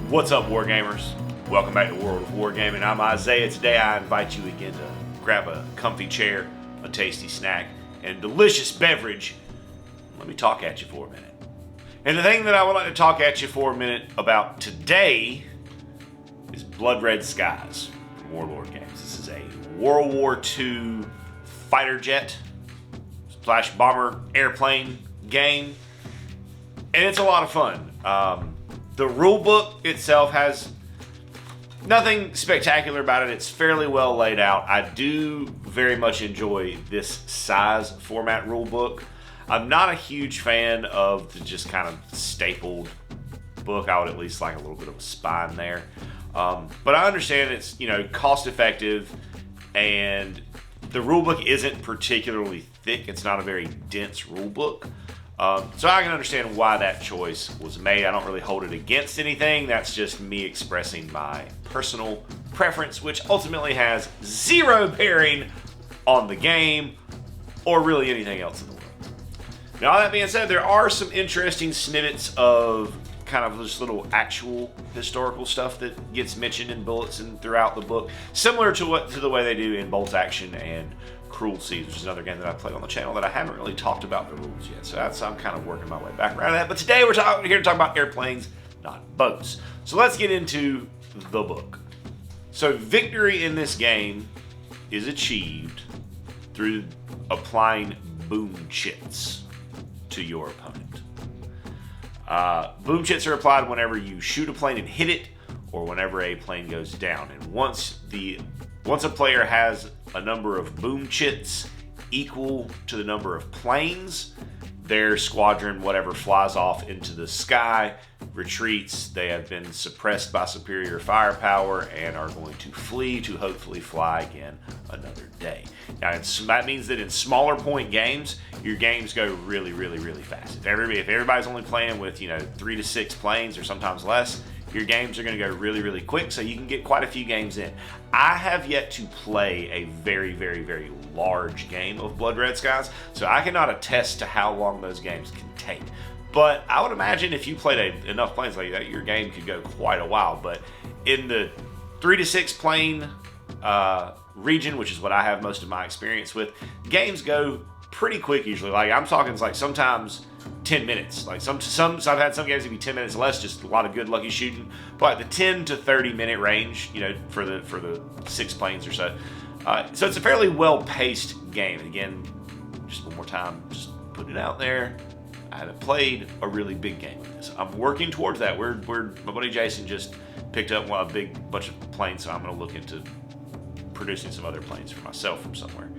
What's up, Wargamers? Welcome back to World of Wargaming. I'm Isaiah. Today I invite you again to grab a comfy chair, a tasty snack, and a delicious beverage. Let me talk at you for a minute. And the thing that I would like to talk at you for a minute about today is Blood Red Skies from Warlord Games. This is a World War II fighter jet / bomber airplane game, and it's a lot of fun. The rule book itself has nothing spectacular about it. It's fairly well laid out. I do very much enjoy this size format rule book. I'm not a huge fan of the just kind of stapled book. I would at least like a little bit of a spine there. But I understand it's, cost effective, and the rule book isn't particularly thick. It's not a very dense rule book. So I can understand why that choice was made. I don't really hold it against anything. That's just me expressing my personal preference, which ultimately has zero bearing on the game or really anything else in the world. Now, all that being said, there are some interesting snippets of kind of just little actual historical stuff that gets mentioned in bullets and throughout the book, similar to the way they do in Bolt Action and Cruel Seas, which is another game that I played on the channel that I haven't really talked about the rules yet. So I'm kind of working my way back around that. But today we're here to talk about airplanes, not boats. So let's get into the book. So victory in this game is achieved through applying boom chits to your opponent. Boom chits are applied whenever you shoot a plane and hit it, or whenever a plane goes down. And once a player has a number of boom chits equal to the number of planes, their squadron, whatever, flies off into the sky, retreats. They have been suppressed by superior firepower and are going to flee to hopefully fly again another day. Now, that means that in smaller point games, your games go really, really, really fast. If everybody's only playing with 3 to 6 planes or sometimes less, your games are going to go really, really quick, so you can get quite a few games in. I have yet to play a very, very, very large game of Blood Red Skies, so I cannot attest to how long those games can take. But I would imagine if you played enough planes like that, your game could go quite a while. But in the 3 to 6 plane region, which is what I have most of my experience with, games go pretty quick usually. Like, I'm talking like sometimes 10 minutes. Like I've had some games that be 10 minutes less, just a lot of good lucky shooting. But like the 10 to 30 minute range, for the 6 planes or so. So it's a fairly well paced game. And again, just one more time, just putting it out there. I haven't played a really big game like this. I'm working towards that. My buddy Jason just picked up a big bunch of planes, so I'm going to look into producing some other planes for myself from somewhere.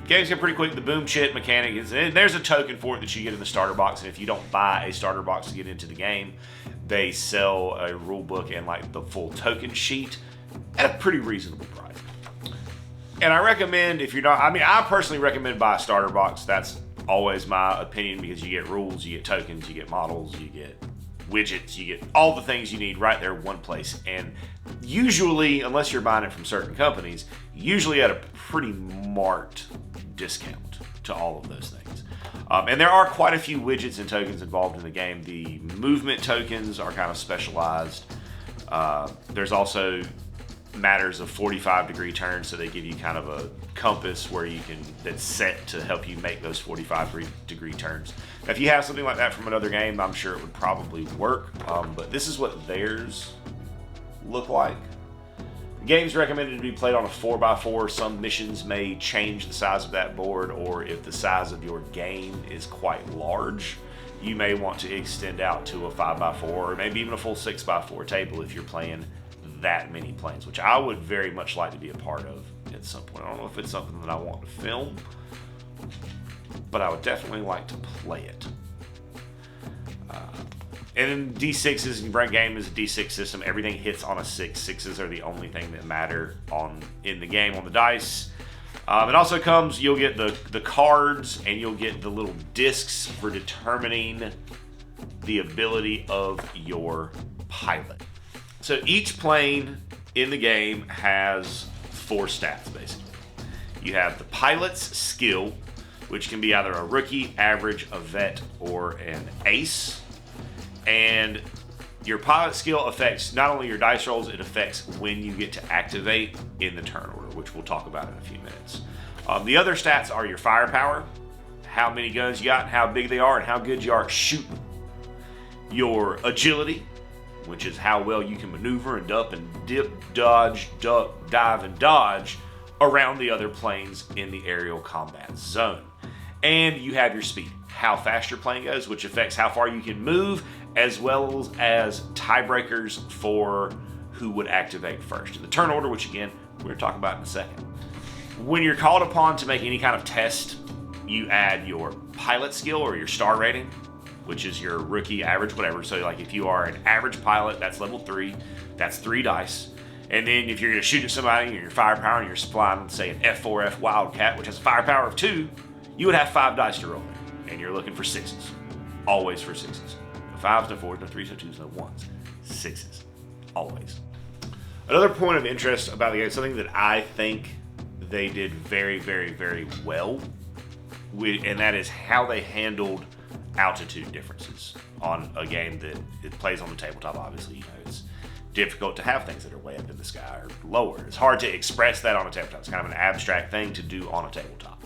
Games get pretty quick. The boom chit mechanic is, and there's a token for it that you get in the starter box, and if you don't buy a starter box to get into the game, they sell a rule book and like the full token sheet at a pretty reasonable price. And I recommend, if you're not, I personally recommend buy a starter box. That's always my opinion, because you get rules, you get tokens, you get models, you get widgets, you get all the things you need right there in one place. And usually, unless you're buying it from certain companies, usually at a pretty marked discount to all of those things. And there are quite a few widgets and tokens involved in the game. The movement tokens are kind of specialized. There's also matters of 45-degree turns, so they give you kind of a compass that's set to help you make those 45-degree turns. Now, if you have something like that from another game, I'm sure it would probably work, but this is what theirs look like. The game's recommended to be played on a 4x4. Some missions may change the size of that board, or if the size of your game is quite large, you may want to extend out to a 5x4 or maybe even a full 6x4 table if you're playing that many planes, which I would very much like to be a part of at some point. I don't know if it's something that I want to film, but I would definitely like to play it. And in D6s, your game is a D6 system. Everything hits on a 6. 6s are the only thing that matter in the game on the dice. It also comes, you'll get the cards, and you'll get the little discs for determining the ability of your pilot. So each plane in the game has 4 stats, basically. You have the pilot's skill, which can be either a rookie, average, a vet, or an ace. And your pilot skill affects not only your dice rolls, it affects when you get to activate in the turn order, which we'll talk about in a few minutes. The other stats are your firepower, how many guns you got, how big they are, and how good you are at shooting. Your agility, which is how well you can maneuver and up and dip, dodge, duck, dive, and dodge around the other planes in the aerial combat zone. And you have your speed, how fast your plane goes, which affects how far you can move, as well as tiebreakers for who would activate first. In the turn order, which again, we're going to talk about in a second. When you're called upon to make any kind of test, you add your pilot skill or your star rating, which is your rookie average, whatever. So like if you are an average pilot, that's level 3, that's 3 dice. And then if you're going to shoot at somebody and your firepower and you're supplying, say, an F4F Wildcat, which has a firepower of 2, you would have 5 dice to roll there. And you're looking for 6s. Always for 6s. No 5s, no 4s, no 3s, no 2s, no 1s. 6s. Always. Another point of interest about the game, something that I think they did very, very, very well, and that is how they handled altitude differences on a game that it plays on the tabletop. Obviously, you know, it's difficult to have things that are way up in the sky or lower. It's hard to express that on a tabletop. It's kind of an abstract thing to do on a tabletop.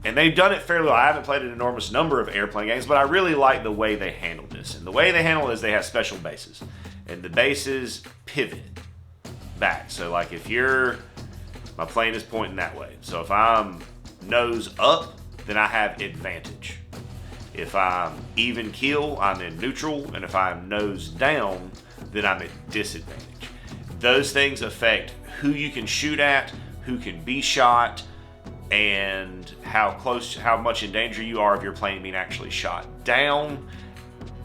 And they've done it fairly well. I haven't played an enormous number of airplane games, but I really like the way they handled this. And the way they handle it is they have special bases. And the bases pivot back. So like if my plane is pointing that way. So if I'm nose up, then I have advantage. If I'm even keel, I'm in neutral, and if I'm nose down, then I'm at disadvantage. Those things affect who you can shoot at, who can be shot, and how much in danger you are of your plane being actually shot down,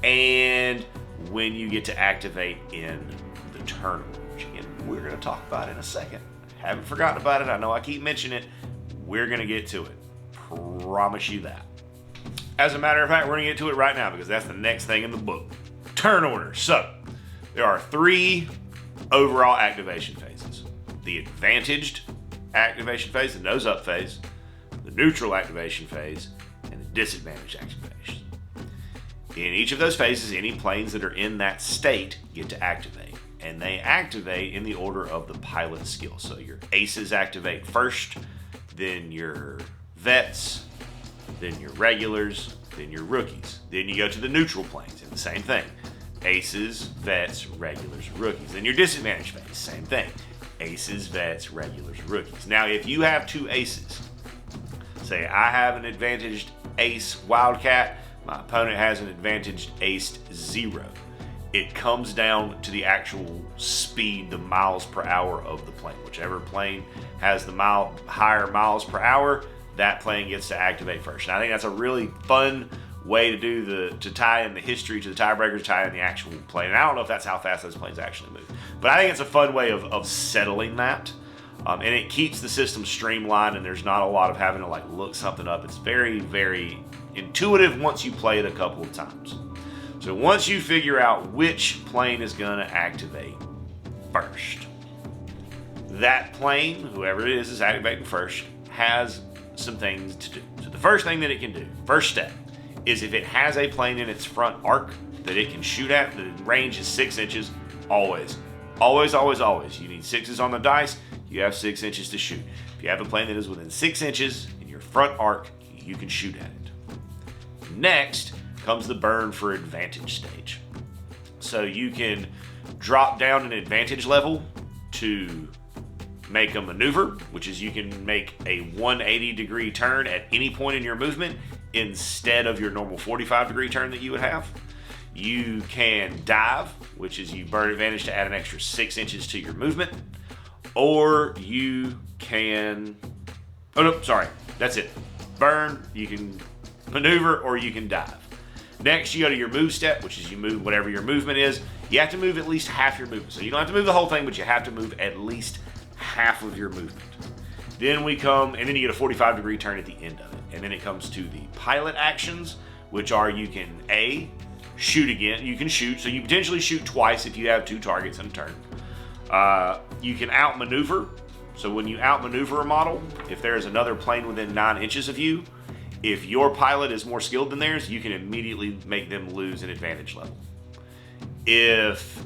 and when you get to activate in the turn, which again, we're going to talk about in a second. Haven't forgotten about it. I know I keep mentioning it. We're going to get to it. Promise you that. As a matter of fact, we're going to get to it right now because that's the next thing in the book. Turn order. So, there are 3 overall activation phases. The advantaged activation phase, the nose up phase, the neutral activation phase, and the disadvantaged activation. In each of those phases, any planes that are in that state get to activate. And they activate in the order of the pilot skill. So your aces activate first, then your vets, then your regulars, then your rookies. Then you go to the neutral planes, and the same thing. Aces, vets, regulars, rookies. Then your disadvantage phase, same thing. Aces, vets, regulars, rookies. Now, if you have 2 aces, say I have an advantaged ace Wildcat, my opponent has an advantaged ace 0. It comes down to the actual speed, the miles per hour of the plane. Whichever plane has the higher miles per hour, that plane gets to activate first. And I think that's a really fun way to tie in the history to the tiebreakers, tie in the actual plane. And I don't know if that's how fast those planes actually move, but I think it's a fun way of settling that. And it keeps the system streamlined, and there's not a lot of having to like look something up. It's very, very intuitive once you play it a couple of times. So once you figure out which plane is going to activate first, that plane, whoever it is activating first, has some things to do. So the first thing that it can do, first step, is if it has a plane in its front arc that it can shoot at, the range is 6 inches, always. Always, always, always. You need 6s on the dice, you have 6 inches to shoot. If you have a plane that is within 6 inches in your front arc, you can shoot at it. Next comes the burn for advantage stage. So you can drop down an advantage level to make a maneuver, which is you can make a 180 degree turn at any point in your movement instead of your normal 45 degree turn that you would have. You can dive, which is you burn advantage to add an extra 6 inches to your movement. Or you can, that's it. Burn, you can maneuver, or you can dive. Next, you go to your move step, which is you move whatever your movement is. You have to move at least half your movement. So you don't have to move the whole thing, but you have to move at least half of your movement. Then we come, and then you get a 45 degree turn at the end of it. And then it comes to the pilot actions, which are you can shoot again. You can shoot, so you potentially shoot twice if you have 2 targets in a turn. You can outmaneuver. So when you outmaneuver a model, if there is another plane within 9 inches of you, if your pilot is more skilled than theirs, you can immediately make them lose an advantage level. If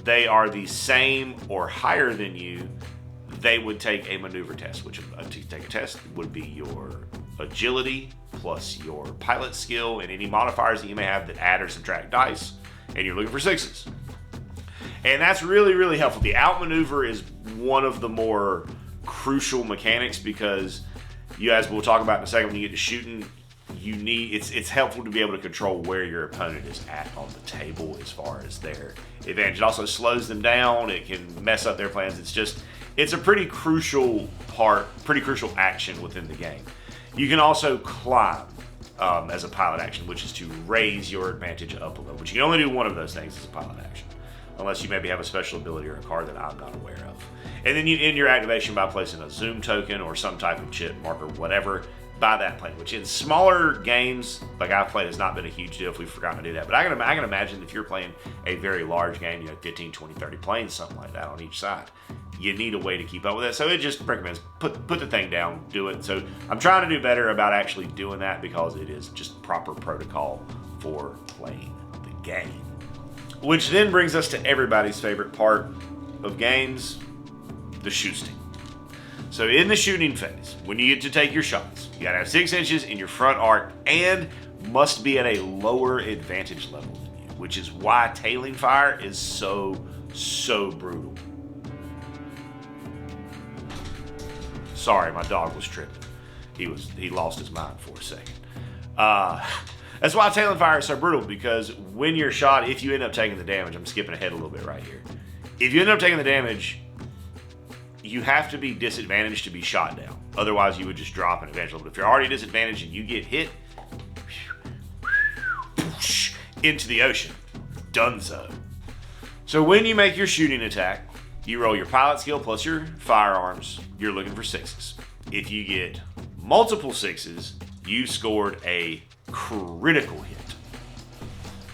they are the same or higher than you, they would take a maneuver test, which to take a test would be your agility plus your pilot skill and any modifiers that you may have that add or subtract dice, and you're looking for 6s. And that's really, really helpful. The outmaneuver is one of the more crucial mechanics because you, as we'll talk about in a second, when you get to shooting, it's helpful to be able to control where your opponent is at on the table as far as their advantage. It also slows them down. It can mess up their plans. It's a pretty crucial action within the game. You can also climb as a pilot action, which is to raise your advantage up a little. But you can only do one of those things as a pilot action, unless you maybe have a special ability or a card that I'm not aware of. And then you end your activation by placing a zoom token or some type of chip marker, whatever, by that plane, which in smaller games like I've played has not been a huge deal if we've forgotten to do that. But I can imagine if you're playing a very large game, 15, 20, 30 planes, something like that on each side, you need a way to keep up with that. So it just recommends put the thing down, do it. So I'm trying to do better about actually doing that because it is just proper protocol for playing the game. Which then brings us to everybody's favorite part of games, the shooting. So in the shooting phase, when you get to take your shots, you gotta have 6 inches in your front arc and must be at a lower advantage level than you, which is why tailing fire is so brutal. Sorry, my dog was tripping. He lost his mind for a second. That's why tailing fire is so brutal, because when you're shot, if you end up taking the damage, I'm skipping ahead a little bit right here. If you end up taking the damage, you have to be disadvantaged to be shot down. Otherwise, you would just drop an advantage level. But if you're already disadvantaged and you get hit into the ocean, donezo. So when you make your shooting attack, you roll your pilot skill plus your firearms. You're looking for 6s. If you get multiple 6s, you scored a critical hit.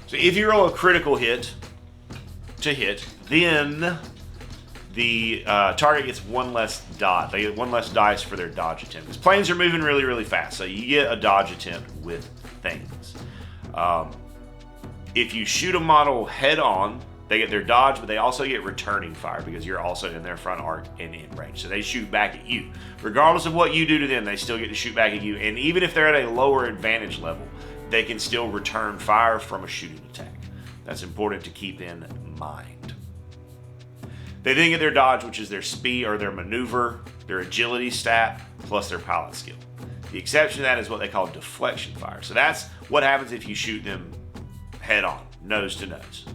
So if you roll a critical hit to hit, then the target gets one less dodge. They get one less dice for their dodge attempt. Because planes are moving really, really fast, so you get a dodge attempt with things. If you shoot a model head on, they get their dodge, but they also get returning fire because you're also in their front arc and in range. So they shoot back at you. Regardless of what you do to them, they still get to shoot back at you. And even if they're at a lower advantage level, they can still return fire from a shooting attack. That's important to keep in mind. They then get their dodge, which is their speed or their maneuver, their agility stat, plus their pilot skill. The exception to that is what they call deflection fire. So that's what happens if you shoot them head on, nose to nose.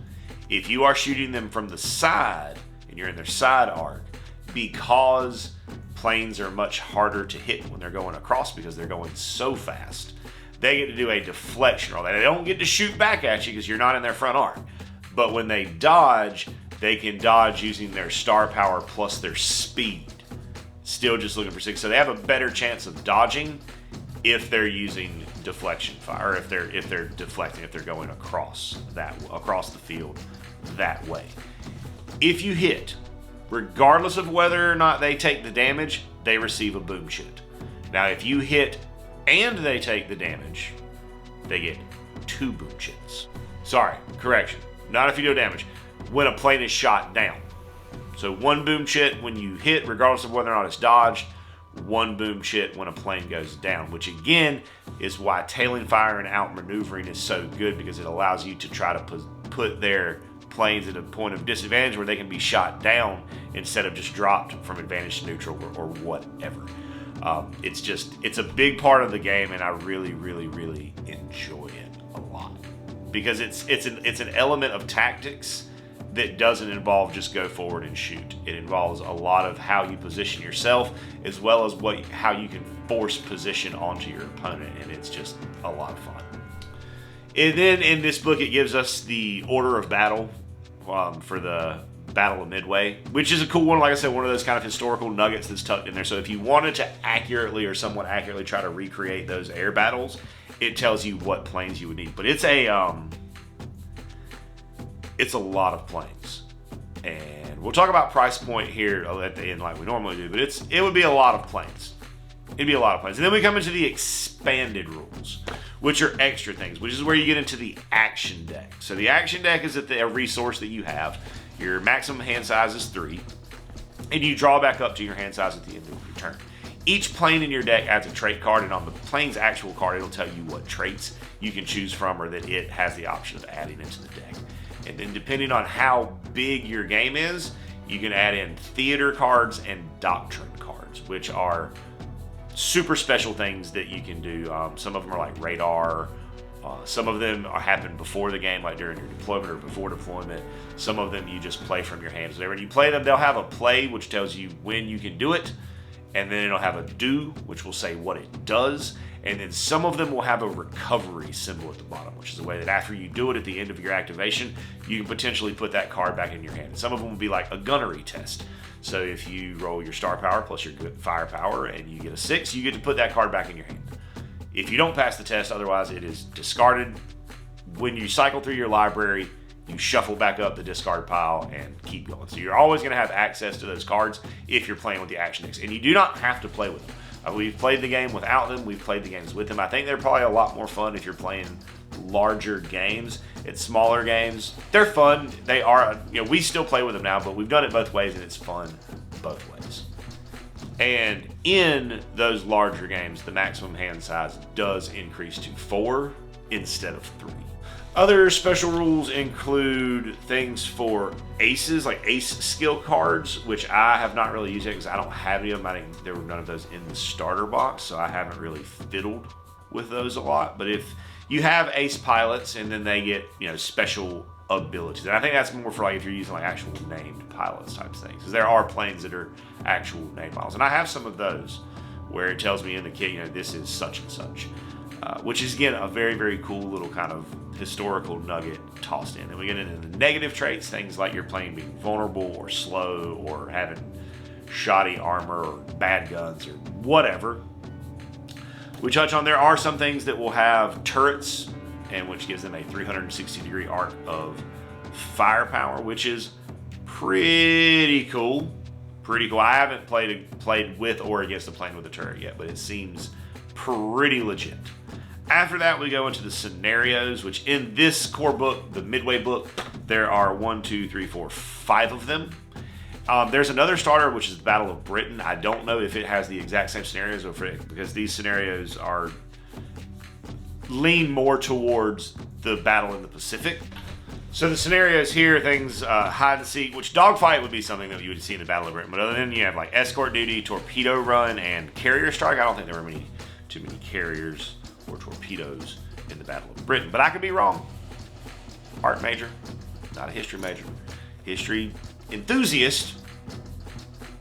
If you are shooting them from the side and you're in their side arc, because planes are much harder to hit when they're going across because they're going so fast, they get to do a deflection roll. They don't get to shoot back at you because you're not in their front arc. But when they dodge, they can dodge using their star power plus their speed. Still just looking for 6. So they have a better chance of dodging if they're using deflection fire, or if they're deflecting, if they're going across the field that way. If you hit, regardless of whether or not they take the damage, they receive a boom chit. Now, if you hit and they take the damage, they get 2 boom chits. Sorry, correction. Not if you do damage. When a plane is shot down. So 1 boom chit when you hit, regardless of whether or not it's dodged. 1 boom chit when a plane goes down, which again is why tailing fire and outmaneuvering is so good, because it allows you to try to put their planes at a point of disadvantage where they can be shot down instead of just dropped from advantage to neutral or whatever. It's a big part of the game, and I really, really, really enjoy it a lot because it's an element of tactics that doesn't involve just go forward and shoot. It involves a lot of how you position yourself, as well as how you can force position onto your opponent, and it's just a lot of fun. And then in this book, it gives us the order of battle for the Battle of Midway, which is a cool one. Like I said, one of those kind of historical nuggets that's tucked in there. So if you wanted to accurately or somewhat accurately try to recreate those air battles, it tells you what planes you would need. But it's a lot of planes, and we'll talk about price point here at the end like we normally do, but it would be a lot of planes. It'd be a lot of planes. And then we come into the expanded rules, which are extra things, which is where you get into the action deck. So the action deck is a resource that you have. Your maximum hand size is 3, and you draw back up to your hand size at the end of your turn. Each plane in your deck adds a trait card, and on the plane's actual card, it'll tell you what traits you can choose from or that it has the option of adding into the deck. And then depending on how big your game is, you can add in theater cards and doctrine cards, which are super special things that you can do. Some of them are like radar. Some of them happen before the game, like during your deployment or before deployment. Some of them you just play from your hands. When you play them, they'll have a play, which tells you when you can do it. And then it'll have a do, which will say what it does. And then some of them will have a recovery symbol at the bottom, which is the way that after you do it at the end of your activation, you can potentially put that card back in your hand. And some of them will be like a gunnery test. So if you roll your star power plus your firepower and you get a 6, you get to put that card back in your hand. If you don't pass the test, otherwise it is discarded. When you cycle through your library, you shuffle back up the discard pile and keep going. So you're always going to have access to those cards if you're playing with the action decks. And you do not have to play with them. We've played the game without them. We've played the games with them. I think they're probably a lot more fun if you're playing larger games. It's smaller games. They're fun. They are, we still play with them now, but we've done it both ways and it's fun both ways. And in those larger games, the maximum hand size does increase to 4 instead of 3. Other special rules include things for aces, like ace skill cards, which I have not really used yet because I don't have any of them. There were none of those in the starter box, so I haven't really fiddled with those a lot. But if you have ace pilots and then they get, special abilities, and I think that's more for like if you're using like actual named pilots type things, because there are planes that are actual named pilots, and I have some of those where it tells me in the kit, this is such and such. Which is, again, a very, very cool little kind of historical nugget tossed in. And we get into the negative traits, things like your plane being vulnerable or slow or having shoddy armor or bad guns or whatever. We touch on there are some things that will have turrets, and which gives them a 360-degree arc of firepower, which is pretty cool. Pretty cool. I haven't played with or against a plane with a turret yet, but it seems pretty legit. After that, we go into the scenarios, which in this core book, the Midway book, there are 5 of them. There's another starter, which is the Battle of Britain. I don't know if it has the exact same scenarios, because these scenarios lean more towards the battle in the Pacific. So the scenarios here, things hide and seek, which dogfight would be something that you would see in the Battle of Britain. But other than you have like escort duty, torpedo run, and carrier strike. I don't think there were too many carriers or torpedoes in the Battle of Britain, but I could be wrong. Art major, not a history major. History enthusiast,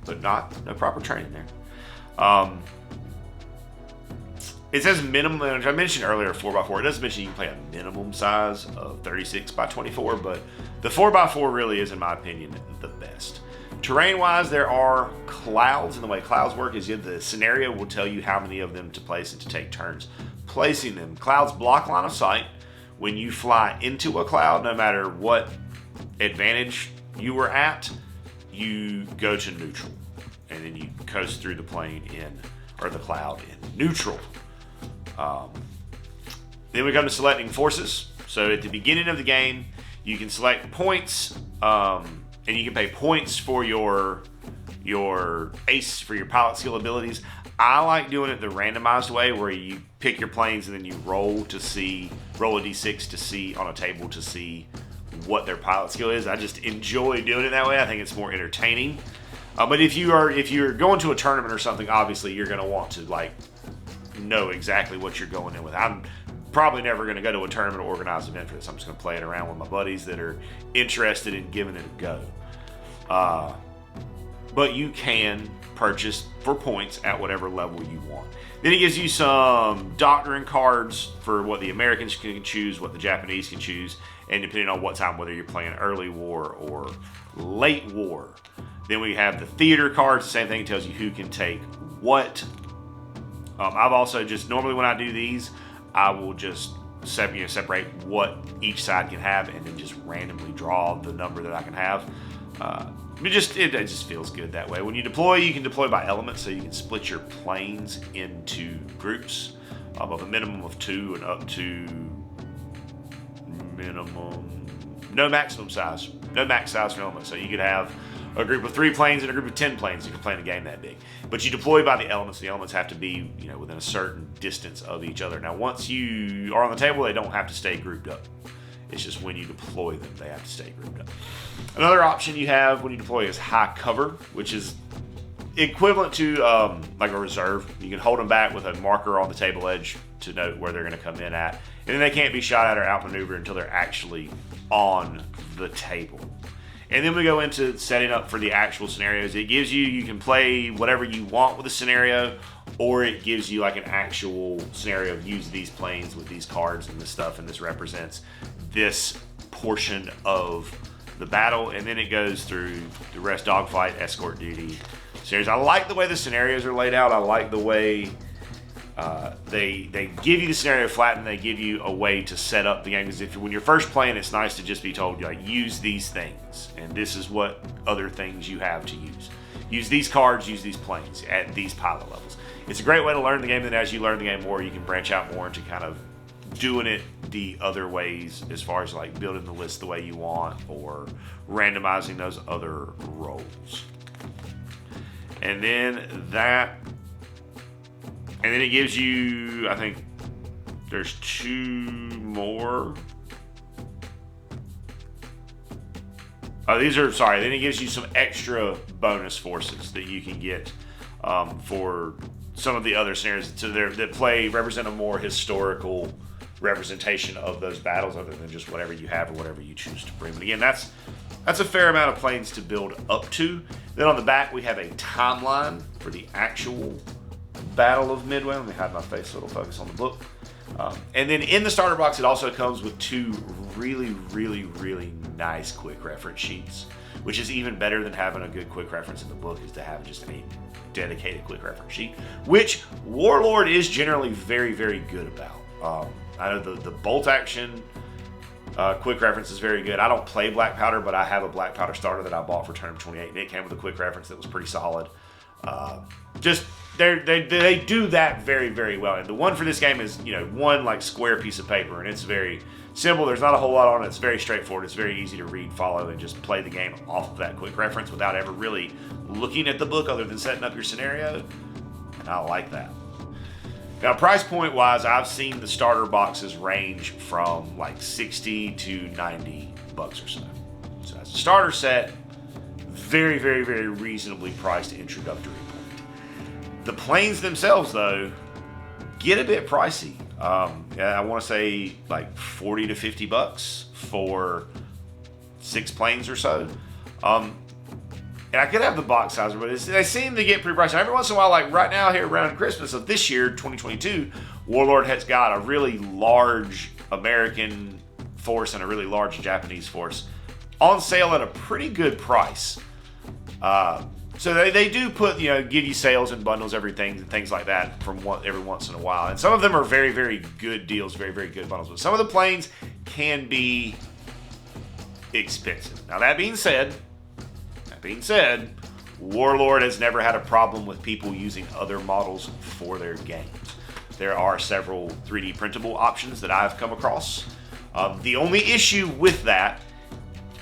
but no proper training there. It says minimum, which I mentioned earlier, 4x4. It doesn't mention you can play a minimum size of 36x24, but the 4x4 really is, in my opinion, the best. Terrain-wise, there are clouds, and the way clouds work is the scenario will tell you how many of them to place and to take turns placing them. Clouds block line of sight. When you fly into a cloud, no matter what advantage you were at, you go to neutral, and then you coast through the plane the cloud in neutral. Then we come to selecting forces. So at the beginning of the game, you can select points, and you can pay points for your ace, for your pilot skill abilities. I like doing it the randomized way, where you pick your planes and then you roll a d6 to see on a table to see what their pilot skill is. I just enjoy doing it that way. I think it's more entertaining. But if you're going to a tournament or something, obviously you're going to want to know exactly what you're going in with. I'm probably never going to go to a tournament or organized event for this. I'm just going to play it around with my buddies that are interested in giving it a go. But you can purchase for points at whatever level you want. Then it gives you some doctrine cards for what the Americans can choose, what the Japanese can choose, and depending on what time, whether you're playing early war or late war. Then we have the theater cards. The same thing, tells you who can take what. I've also normally when I do these, I will just separate what each side can have and then just randomly draw the number that I can have. it just feels good that way. When you deploy, you can deploy by element, so you can split your planes into groups of a minimum of 2 and up to no maximum size, no max size for elements. So you could have a group of 3 planes and a group of 10 planes. You can play in a game that big. But you deploy by the elements. The elements have to be, within a certain distance of each other. Now, once you are on the table, they don't have to stay grouped up. It's just when you deploy them, they have to stay grouped up. Another option you have when you deploy is high cover, which is equivalent to like a reserve. You can hold them back with a marker on the table edge to note where they're going to come in at. And then they can't be shot at or outmaneuvered until they're actually on the table. And then we go into setting up for the actual scenarios. It gives you can play whatever you want with a scenario, or it gives you like an actual scenario of use these planes with these cards and this stuff, and this represents this portion of the battle, and then it goes through the rest: dogfight, escort duty, series. I like the way the scenarios are laid out. I like the way they give you the scenario flat, and they give you a way to set up the game. Because when you're first playing, it's nice to just be told, like, use these things, and this is what other things you have to use. Use these cards, use these planes at these pilot levels. It's a great way to learn the game. Then as you learn the game more, you can branch out more into kind of doing it the other ways, as far as like building the list the way you want or randomizing those other roles. And then it gives you, I think there's 2 more. Then it gives you some extra bonus forces that you can get for some of the other scenarios that represent a more historical representation of those battles, other than just whatever you have or whatever you choose to bring. But again, that's a fair amount of planes to build up to. Then on the back, we have a timeline for the actual Battle of Midway. Let me hide my face so it'll focus on the book. And then in the starter box, it also comes with 2 really, really, really nice quick reference sheets, which is even better than having a good quick reference in the book, is to have just a dedicated quick reference sheet, which Warlord is generally very, very good about. I know the bolt action quick reference is very good. I don't play Black Powder, but I have a Black Powder starter that I bought for Tournament 28, and it came with a quick reference that was pretty solid. They do that very, very well. And the one for this game is, one like square piece of paper, and it's very simple. There's not a whole lot on it. It's very straightforward. It's very easy to read, follow, and just play the game off of that quick reference without ever really looking at the book other than setting up your scenario. And I like that. Now, price point wise, I've seen the starter boxes range from like 60 to 90 bucks or so. So as a starter set, very, very, very reasonably priced introductory point. The planes themselves, though, get a bit pricey. I want to say like 40 to 50 bucks for 6 planes or so. And I could have the box size, but they seem to get pretty pricey. Every once in a while, like right now here around Christmas of this year, 2022, Warlord has got a really large American force and a really large Japanese force on sale at a pretty good price. So they do put, give you sales and bundles, everything, things like that every once in a while. And some of them are very, very good deals, very, very good bundles. But some of the planes can be expensive. Now, that being said, Warlord has never had a problem with people using other models for their games. There are several 3D printable options that I've come across. The only issue with that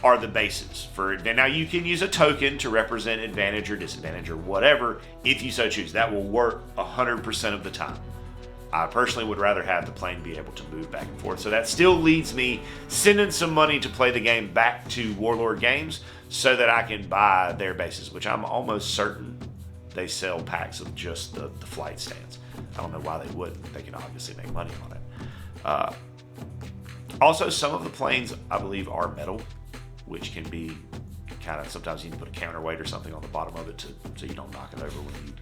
are the bases. Now you can use a token to represent advantage or disadvantage or whatever if you so choose. That will work 100% of the time. I personally would rather have the plane be able to move back and forth. So that still leads me sending some money to play the game back to Warlord Games so that I can buy their bases, which I'm almost certain they sell packs of just the flight stands. I don't know why they wouldn't. They can obviously make money on it. Also, some of the planes, I believe, are metal, which can be kind of, sometimes you need to put a counterweight or something on the bottom of it so you don't knock it over when you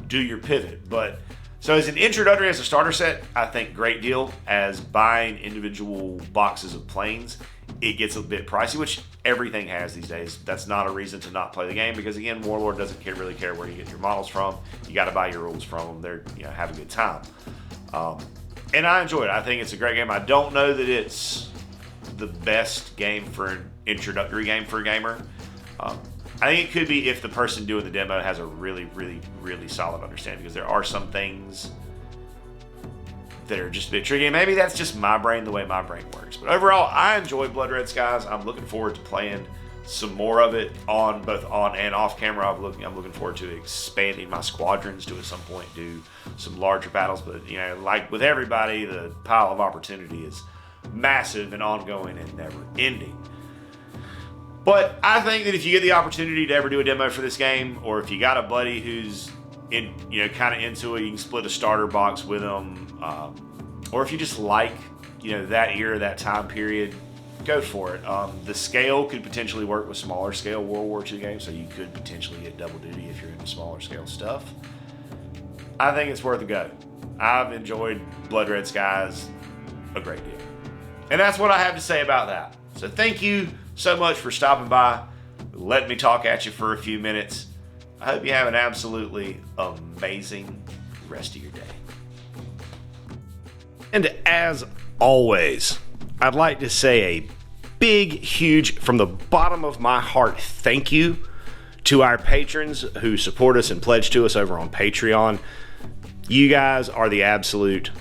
do your pivot. But so as an introductory, as a starter set, I think great deal. As buying individual boxes of planes, it gets a bit pricey, which everything has these days. That's not a reason to not play the game, because again, Warlord doesn't really care where you get your models from. You got to buy your rules from them. They're, have a good time. And I enjoy it. I think it's a great game. I don't know that it's the best game for an introductory game for a gamer. I think it could be if the person doing the demo has a really, really, really solid understanding, because there are some things that are just a bit tricky. And maybe that's just my brain, the way my brain works. But overall, I enjoy Blood Red Skies. I'm looking forward to playing some more of it on both on and off camera. I'm looking forward to expanding my squadrons to at some point do some larger battles. But you know, like with everybody, the pile of opportunity is massive and ongoing and never ending. But I think that if you get the opportunity to ever do a demo for this game, or if you got a buddy who's in, you know, kind of into it, you can split a starter box with them, or if you just like, you know, that era, that time period, go for it. The scale could potentially work with smaller scale World War II games, so you could potentially get double duty if you're into smaller scale stuff. I think it's worth a go. I've enjoyed Blood Red Skies a great deal. And that's what I have to say about that. So thank you so much for stopping by, letting me talk at you for a few minutes. I hope you have an absolutely amazing rest of your day. And as always, I'd like to say a big, huge, from the bottom of my heart, thank you to our patrons who support us and pledge to us over on Patreon. You guys are the absolute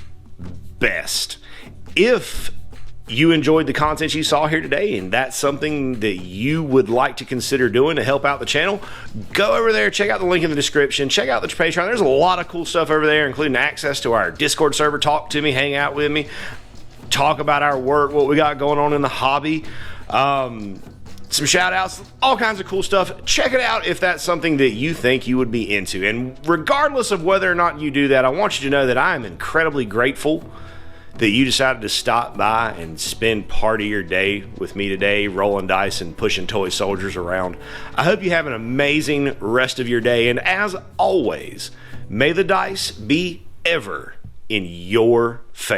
best. If you enjoyed the content you saw here today and that's something that you would like to consider doing to help out the channel, go over there, check out the link in the description, check out the Patreon. There's a lot of cool stuff over there, including access to our Discord server. Talk to me, hang out with me, talk about our work, what we got going on in the hobby, some shout outs, all kinds of cool stuff. Check it out if that's something that you think you would be into. And regardless of whether or not you do that, I want you to know that I am incredibly grateful that you decided to stop by and spend part of your day with me today, rolling dice and pushing toy soldiers around. I hope you have an amazing rest of your day, and as always, may the dice be ever in your favor.